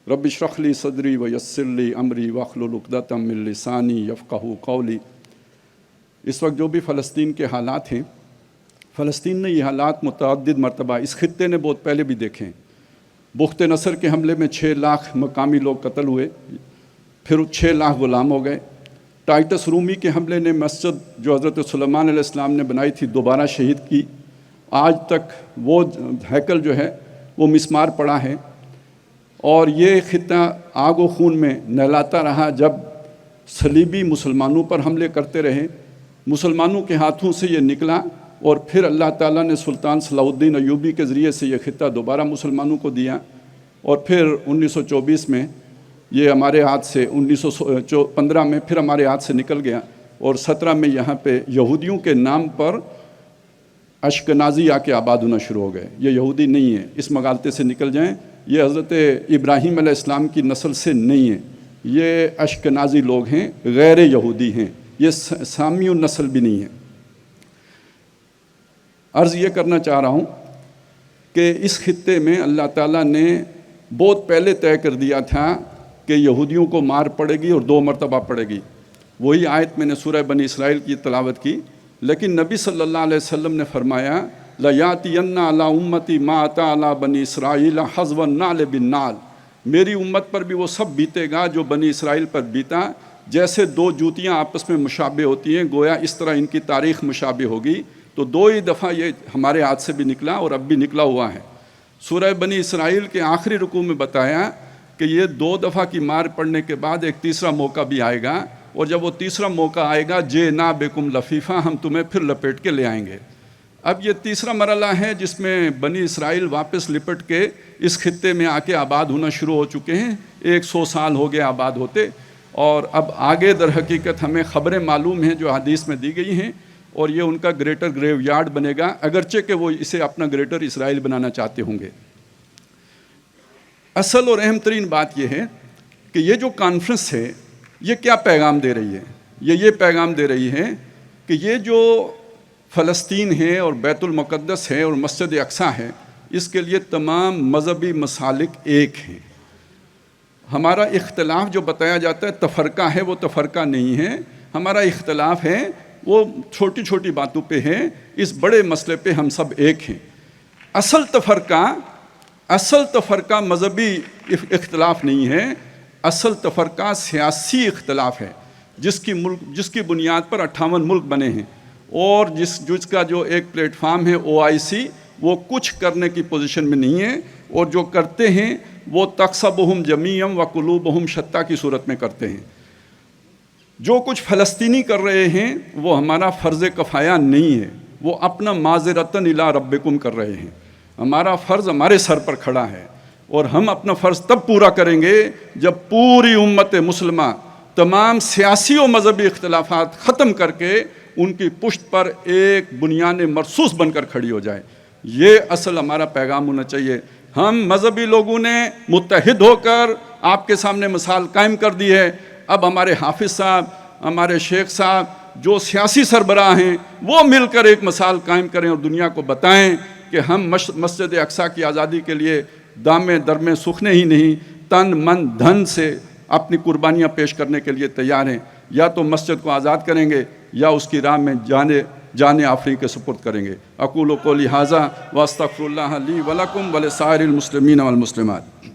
Rabbi इश्रह ली सदरी व यस्सिर ली अमरी वहलुल उक़दतम मिन लिसानी यफ़क़हू क़ौली। इस वक्त जो भी फ़लस्तीन के हालात हैं, फ़लस्तीन ने ये हालात मुतअद्दिद मरतबा इस खित्ते ने बहुत पहले भी देखे हैं। बुख्त नसर के हमले में 6 लाख मकामी लोग कत्ल हुए, फिर 6 लाख ग़ुलाम हो गए। टाइटस रूमी के हमले ने मस्जिद जो हज़रत सुलेमान अलैहिस्सलाम ने बनाई थी दोबारा शहीद की। आज तक वो हैकल जो है वो मिस्मार पड़ा है, और ये खित्ता आग व खून में नहलाता रहा जब सलीबी मुसलमानों पर हमले करते रहे। मुसलमानों के हाथों से ये निकला और फिर अल्लाह ताला ने सुल्तान सलाहुद्दीन अय्यूबी के ज़रिए से ये खित्ता दोबारा मुसलमानों को दिया, और फिर 1924 में ये हमारे हाथ से 1915 में फिर हमारे हाथ से निकल गया, और 17 में यहाँ पे यहूदियों के नाम पर अश्कनाज़ी आके आबाद होना शुरू हो गए। ये यहूदी नहीं है, इस मगालते से निकल जाएं। ये हज़रत इब्राहीम अलैहिस्सलाम की नस्ल से नहीं है, ये अश्कनाज़ी लोग हैं, गैर यहूदी हैं, ये सामियों नस्ल भी नहीं है। अर्ज़ ये करना चाह रहा हूँ कि इस खित्ते में अल्लाह ताला ने बहुत पहले तय कर दिया था कि यहूदियों को मार पड़ेगी और 2 मरतबा पड़ेगी। वही आयत मैंने सूरह बनी इसराइल की तलावत की। लेकिन नबी सल्लल्लाहु अलैहि वसल्लम ने फरमाया लयातियन्ना अला उम्मती मा अता अला बनी इसराइल हज़वन नाल बिन नाल, मेरी उम्मत पर भी वो सब बीतेगा जो बनी इसराइल पर बीता। जैसे 2 जूतियाँ आपस में मुशाबे होती हैं, गोया इस तरह इनकी तारीख़ मुशाबे होगी। तो 2 ही दफ़ा ये हमारे हाथ से भी निकला और अब भी निकला हुआ है। सूरह बनी इसराइल के आखिरी रुकू में बताया कि ये 2 दफ़ा की मार पड़ने के बाद एक तीसरा मौका भी आएगा, और जब वो तीसरा मौका आएगा जे ना बेकुम लफीफ़ा, हम तुम्हें फिर लपेट के ले आएंगे। अब ये तीसरा मरला है जिसमें बनी इसराइल वापस लिपट के इस खित्ते में आके आबाद होना शुरू हो चुके हैं। 100 साल हो गए आबाद होते, और अब आगे दर हकीकत हमें ख़बरें मालूम हैं जो हदीस में दी गई हैं, और ये उनका ग्रेटर ग्रेव यार्ड बनेगा, अगरचे कि वो इसे अपना ग्रेटर इसराइल बनाना चाहते होंगे। असल और अहम तरीन बात यह है कि ये जो कॉन्फ्रेंस है ये क्या पैगाम दे रही है। ये पैगाम दे रही है कि ये जो फ़लस्तीन है और बैतुल मुक़द्दस है और मस्जिद अक़सा है, इसके लिए तमाम मज़हबी मसालिक एक हैं। हमारा इख्तलाफ जो बताया जाता है तफ़रक़ा है, वो तफ़रक़ा नहीं है। हमारा इख्तलाफ है वो छोटी छोटी बातों पे है, इस बड़े मसले पे हम सब एक हैं। असल तफ़रक़ा मज़हबी इख्तलाफ नहीं है, असल तफ़रक़ा सियासी इख्तलाफ है, जिसकी बुनियाद पर 58 मुल्क बने हैं, और जिसका जो एक प्लेटफार्म है OIC, वो कुछ करने की पोजीशन में नहीं है, और जो करते हैं वो तक़सबुहुम जमीअम व कुलूबुहुम शत्ता की सूरत में करते हैं। जो कुछ फ़लस्तीनी कर रहे हैं वो हमारा फ़र्ज़ कफ़ाया नहीं है, वो अपना माज़रतन इला रब्बिकुम कर रहे हैं। हमारा फ़र्ज़ हमारे सर पर खड़ा है, और हम अपना फ़र्ज़ तब पूरा करेंगे जब पूरी उम्मत मुस्लिमा तमाम सियासी और मज़हबी इख्तलाफात ख़त्म करके उनकी पुश्त पर एक बुनियाद मरसूस बनकर खड़ी हो जाए। ये असल हमारा पैगाम होना चाहिए। हम मज़हबी लोगों ने मुत्तहिद होकर आपके सामने मिसाल कायम कर दी है। अब हमारे हाफिज़ साहब, हमारे शेख साहब, जो सियासी सरबराह हैं, वो मिलकर एक मिसाल कायम करें और दुनिया को बताएं कि हम मस्जिद अक़सा की आज़ादी के लिए दामे दरमे सुखने ही नहीं, तन मन धन से अपनी कुर्बानियाँ पेश करने के लिए तैयार हैं। या तो मस्जिद को आज़ाद करेंगे या उसकी राह में जाने आफरी के सुपुर्द करेंगे। अक़ूलु क़ौली हाज़ा व अस्तग़फ़िरुल्लाह ली व लकुम व लिसाइरिल मुस्लिमीन वल मुस्लिमात।